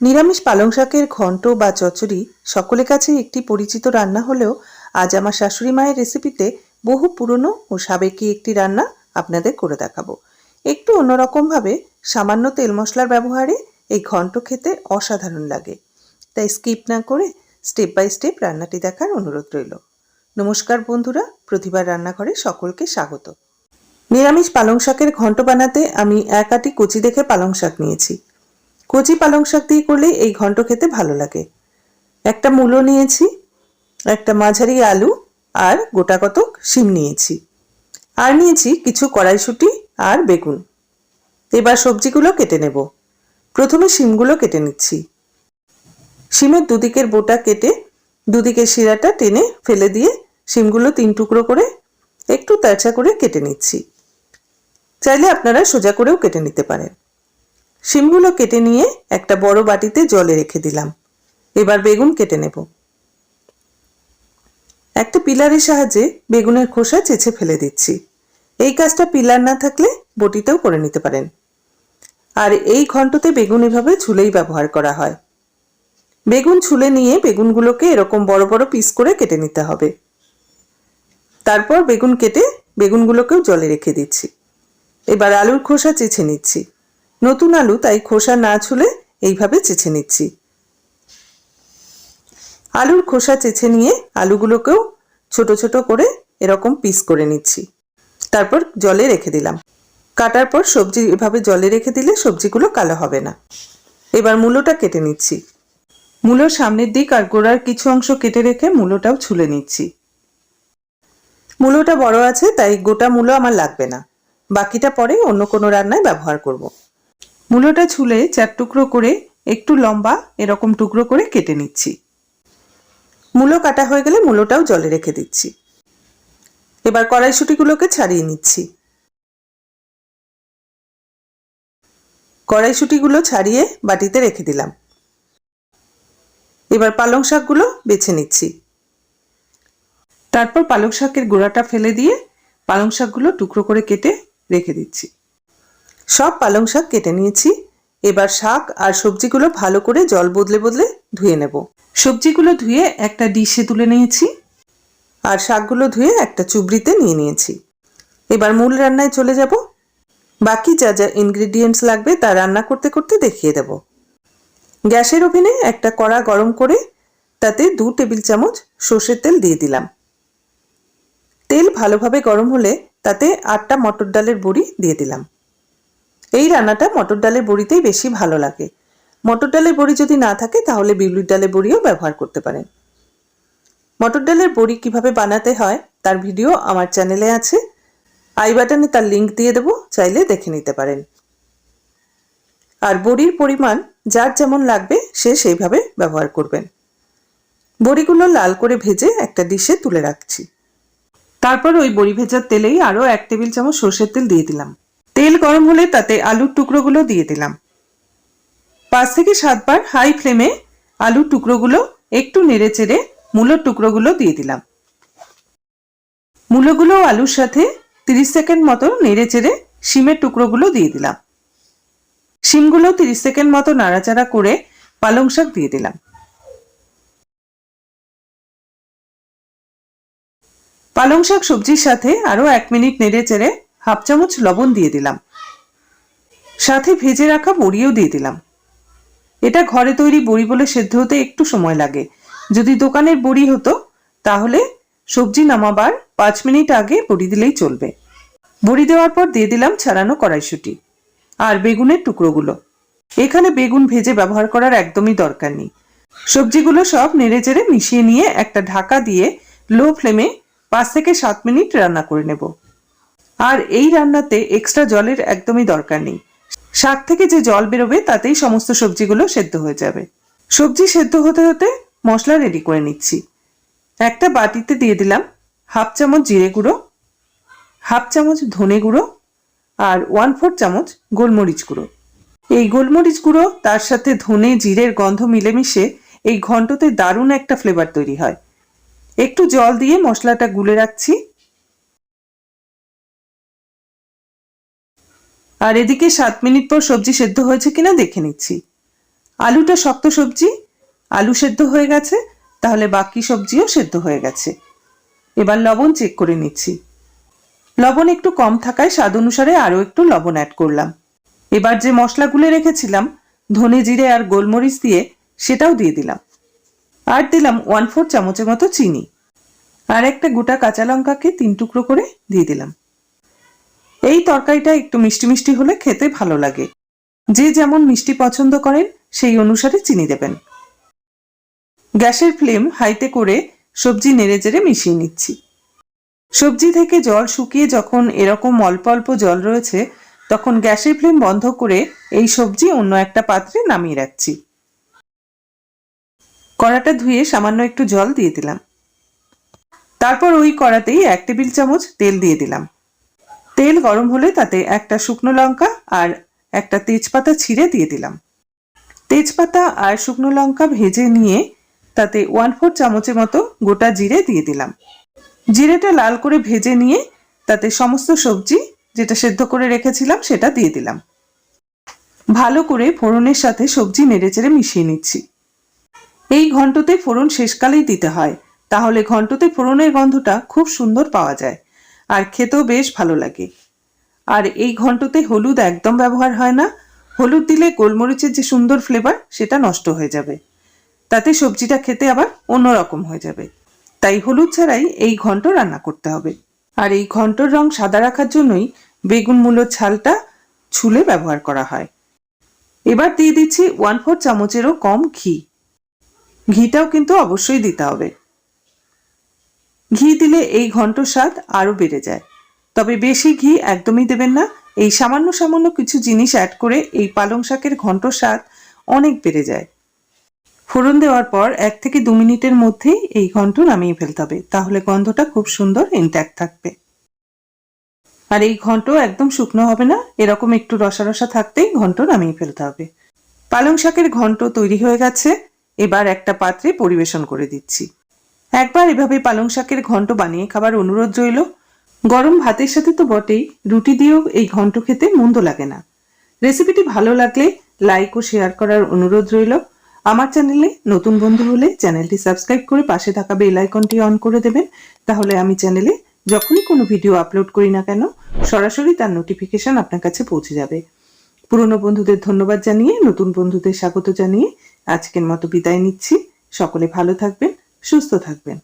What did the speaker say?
নিরামিষ পালং শাকের ঘন্ট বা চচ্চড়ি সকলের কাছেই একটি পরিচিত রান্না হলেও আজ আমার শাশুড়ি মায়ের রেসিপিতে বহু পুরনো ও সাবেকি একটি রান্না আপনাদের করে দেখাবো। একটু অন্যরকমভাবে সামান্য তেল মশলার ব্যবহারে এই ঘন্ট খেতে অসাধারণ লাগে। তাই স্কিপ না করে স্টেপ বাই স্টেপ রান্নাটি দেখার অনুরোধ রইল। নমস্কার বন্ধুরা, প্রতিবার রান্নাঘরে সকলকে স্বাগত। নিরামিষ পালং শাকের ঘন্ট বানাতে আমি এক আটি কচি দেখে পালং শাক নিয়েছি। কচি পালং শাক দিয়ে করলে এই ঘন্ট খেতে ভালো লাগে। একটা মূলো নিয়েছি, একটা মাঝারি আলু আর গোটা কতক শিম নিয়েছি, আর নিয়েছি কিছু কড়াইশুঁটি আর বেগুন। এবার সবজিগুলো কেটে নেব। প্রথমে শিমগুলো কেটে নিচ্ছি। শিমের দুদিকের বোটা কেটে দুদিকের শিরাটা টেনে ফেলে দিয়ে শিমগুলো 3 টুকরো করে একটু তেরচা করে কেটে নিচ্ছি। চাইলে আপনারা সোজা করেও কেটে নিতে পারেন। শিমগুলো কেটে নিয়ে একটা বড় বাটিতে জলে রেখে দিলাম। এবার বেগুন কেটে নেব। একটা পিলারের সাহায্যে বেগুনের খোসা চেঁচে ফেলে দিচ্ছি। এই কাজটা পিলার না থাকলে বটিতেও করে নিতে পারেন। আর এই ঘন্টতে বেগুন এভাবে ছুলেই ব্যবহার করা হয়। বেগুন ছুলে নিয়ে বেগুনগুলোকে এরকম বড় বড় পিস করে কেটে নিতে হবে। তারপর বেগুন কেটে বেগুনগুলোকেও জলে রেখে দিচ্ছি। এবার আলুর খোসা চেঁচে নিচ্ছি। নতুন আলু, তাই খোসা না ছুলে এইভাবে চেঁচে নিচ্ছি। আলুর খোসা চেঁচে নিয়ে আলুগুলোকেও ছোট ছোট করে এরকম পিস করে নিচ্ছি। তারপর জলে রেখে দিলাম। কাটার পর সবজি এভাবে জলে রেখে দিলে সবজিগুলো কালো হবে না। এবার মূলোটা কেটে নিচ্ছি। মূলোর সামনের দিক আর গোড়ার কিছু অংশ কেটে রেখে মূলোটাও ছুলে নিচ্ছি। মূলোটা বড় আছে, তাই গোটা মূলো আমার লাগবে না, বাকিটা পরে অন্য কোনো রান্নায় ব্যবহার করব। মূলোটা ছুলে 4 টুকরো করে একটু লম্বা এরকম টুকরো করে কেটে নিচ্ছি। মূলো কাটা হয়ে গেলে মূলোটাও জলে রেখে দিচ্ছি। এবার কড়াইশুঁটিগুলোকে ছাড়িয়ে নিচ্ছি। কড়াইশুঁটিগুলো ছাড়িয়ে বাটিতে রেখে দিলাম। এবার পালং শাকগুলো বেছে নিচ্ছি। তারপর পালং শাকের গোড়াটা ফেলে দিয়ে পালং শাকগুলো টুকরো করে কেটে রেখে দিচ্ছি। সব পালং শাক কেটে নিয়েছি। এবার শাক আর সবজিগুলো ভালো করে জল বদলে বদলে ধুয়ে নেব। সবজিগুলো ধুয়ে একটা ডিশে তুলে নিয়েছি, আর শাকগুলো ধুয়ে একটা চুবড়িতে নিয়ে নিয়েছি। এবার মূল রান্নায় চলে যাব। বাকি যা যা ইনগ্রেডিয়েন্টস লাগবে তা রান্না করতে করতে দেখিয়ে দেব। গ্যাসের ওভেনে একটা কড়া গরম করে তাতে 2 টেবিল চামচ সর্ষের তেল দিয়ে দিলাম। তেল ভালোভাবে গরম হলে তাতে 8টা মটর ডালের বড়ি দিয়ে দিলাম। এই রান্নাটা মটর ডালের বড়িতেই বেশি ভালো লাগে। মটর ডালের বড়ি যদি না থাকে তাহলে বিউলির ডালের বড়িও ব্যবহার করতে পারেন। মটর ডালের বড়ি কিভাবে বানাতে হয় তার ভিডিও আমার চ্যানেলে আছে, আই বাটনে তার লিংক দিয়ে দেব, চাইলে দেখে নিতে পারেন। আর বড়ির পরিমাণ যার যেমন লাগবে সে সেইভাবে ব্যবহার করবেন। বড়িগুলো লাল করে ভেজে একটা ডিশে তুলে রাখছি। তারপর ওই বড়ি ভেজার তেলেই আরও 1 টেবিল চামচ সর্ষের তেল দিয়ে দিলাম। তেল গরম হলে তাতে আলুর টুকরোগুলো দিয়ে দিলাম। 5 থেকে 7 বার হাই ফ্লেমে আলুর টুকরোগুলো একটু নেড়ে চেড়ে মূলোর টুকরোগুলো দিয়ে দিলাম। মূলোগুলো আলুর সাথে 30 সেকেন্ড মতো নেড়ে চেড়ে শিমের টুকরোগুলো দিয়ে দিলাম। শিমগুলো 30 সেকেন্ড মতো নাড়াচাড়া করে পালং শাক দিয়ে দিলাম। পালং শাক সবজির সাথে আরও 1 মিনিট নেড়ে চেড়ে হাফ চামচ লবণ দিয়ে দিলাম। সাথে ভেজে রাখা বড়িও দিয়ে দিলাম। এটা ঘরে তৈরি বড়ি বলে সেদ্ধ হতে একটু সময় লাগে। যদি দোকানের বড়ি হতো তাহলে সবজি নামাবার 5 মিনিট আগে বড়ি দিলেই চলবে। বড়ি দেওয়ার পর দিয়ে দিলাম ছাড়ানো কড়াইশুঁটি আর বেগুনের টুকরোগুলো। এখানে বেগুন ভেজে ব্যবহার করার একদমই দরকার নেই। সবজিগুলো সব নেড়ে চেড়ে মিশিয়ে নিয়ে একটা ঢাকা দিয়ে লো ফ্লেমে 5 থেকে 7 মিনিট রান্না করে নেব। আর এই রান্নাতে এক্সট্রা জলের একদমই দরকার নেই। শাক থেকে যে জল বেরোবে তাতেই সমস্ত সবজিগুলো সেদ্ধ হয়ে যাবে। সবজি সেদ্ধ হতে হতে মশলা রেডি করে নিচ্ছি। একটা বাটিতে দিয়ে দিলাম হাফ চামচ জিরে গুঁড়ো, হাফ চামচ ধনে গুঁড়ো আর 1/4 চামচ গোলমরিচ গুঁড়ো। এই গোলমরিচ গুঁড়ো তার সাথে ধনে জিরের গন্ধ মিলেমিশে এই ঘন্টতে দারুণ একটা ফ্লেভার তৈরি হয়। একটু জল দিয়ে মশলাটা গুলে রাখছি। আর এদিকে 7 মিনিট পর সবজি সেদ্ধ হয়েছে কিনা দেখে নিচ্ছি। আলুটা শক্ত সবজি, আলু সেদ্ধ হয়ে গেছে, তাহলে বাকি সবজিও সেদ্ধ হয়ে গেছে। এবার লবণ চেক করে নিচ্ছি। লবণ একটু কম থাকায় স্বাদ অনুসারে আরও একটু লবণ অ্যাড করলাম। এবার যে মশলা গুলে রেখেছিলাম ধনে জিরে আর গোলমরিচ দিয়ে, সেটাও দিয়ে দিলাম। আর দিলাম 1/4 চামচের মতো চিনি। আর একটা গোটা কাঁচা লঙ্কাকে 3 টুকরো করে দিয়ে দিলাম। এই তরকারিটা একটু মিষ্টি মিষ্টি হলে খেতে ভালো লাগে। যে যেমন মিষ্টি পছন্দ করেন সেই অনুসারে চিনি দেবেন। গ্যাসের ফ্লেম হাইতে করে সবজি নেড়েচেড়ে মিশিয়ে নিচ্ছি। সবজি থেকে জল শুকিয়ে যখন এরকম অল্প অল্প জল রয়েছে, তখন গ্যাসের ফ্লেম বন্ধ করে এই সবজি অন্য একটা পাত্রে নামিয়ে রাখছি। কড়াটা ধুয়ে সামান্য একটু জল দিয়ে দিলাম। তারপর ওই কড়াতেই 1 টেবিল চামচ তেল দিয়ে দিলাম। তেল গরম হলে তাতে একটা শুকনো লঙ্কা আর একটা তেজপাতা ছিঁড়ে দিয়ে দিলাম। তেজপাতা আর শুকনো লঙ্কা ভেজে নিয়ে তাতে 1/4 চামচের মতো গোটা জিরে দিয়ে দিলাম। জিরেটা লাল করে ভেজে নিয়ে তাতে সমস্ত সবজি যেটা সেদ্ধ করে রেখেছিলাম সেটা দিয়ে দিলাম। ভালো করে ফোড়নের সাথে সবজি নেড়েচেড়ে মিশিয়ে নিচ্ছি। এই ঘন্টতে ফোড়ন শেষকালেই দিতে হয়, তাহলে ঘন্টতে ফোড়নের গন্ধটা খুব সুন্দর পাওয়া যায় আর খেতেও বেশ ভালো লাগে। আর এই ঘন্টতে হলুদ একদম ব্যবহার হয় না। হলুদ দিলে গোলমরিচের যে সুন্দর ফ্লেভার সেটা নষ্ট হয়ে যাবে, তাতে সবজিটা খেতে আবার অন্যরকম হয়ে যাবে। তাই হলুদ ছাড়াই এই ঘন্ট রান্না করতে হবে। আর এই ঘন্টর রং সাদা রাখার জন্যই বেগুন মূলোর ছালটা ছুলে ব্যবহার করা হয়। এবার দিয়ে দিচ্ছি 1/4 চামচেরও কম ঘি। ঘিটাও কিন্তু অবশ্যই দিতে হবে। ঘি দিলে এই ঘন্টর স্বাদ আরো বেড়ে যায়। তবে বেশি ঘি একদমই দেবেন না। এই সামান্য সামান্য কিছু জিনিস অ্যাড করে এই পালং শাকের ঘন্টর স্বাদ অনেক বেড়ে যায়। ফোড়ন দেওয়ার পর 1 থেকে 2 মিনিটের মধ্যেই এই ঘন্ট নামিয়ে ফেলতে হবে, তাহলে গন্ধটা খুব সুন্দর ইনট্যাক্ট থাকবে। আর এই ঘন্ট একদম শুকনো হবে না, এরকম একটু রসা রসা থাকতেই ঘন্ট নামিয়ে ফেলতে হবে। পালং শাকের ঘন্ট তৈরি হয়ে গেছে। এবার একটা পাত্রে পরিবেশন করে দিচ্ছি। একবার এভাবে পালং শাকের ঘন্ট বানিয়ে খাবার অনুরোধ রইল। গরম ভাতের সাথে তো বটেই, রুটি দিয়েও এই ঘন্ট খেতে মন্দ লাগে না। রেসিপিটি ভালো লাগলে লাইক ও শেয়ার করার অনুরোধ রইল। আমার চ্যানেলে নতুন বন্ধু হলে চ্যানেলটি সাবস্ক্রাইব করে পাশে থাকা বেল আইকনটি অন করে দেবেন, তাহলে আমি চ্যানেলে যখনই কোনো ভিডিও আপলোড করি না কেন সরাসরি তার নোটিফিকেশন আপনার কাছে পৌঁছে যাবে। পুরনো বন্ধুদের ধন্যবাদ জানিয়ে নতুন বন্ধুদের স্বাগত জানিয়ে আজকের মতো বিদায় নিচ্ছি। সকলে ভালো থাকবেন, সুস্থ থাকবেন।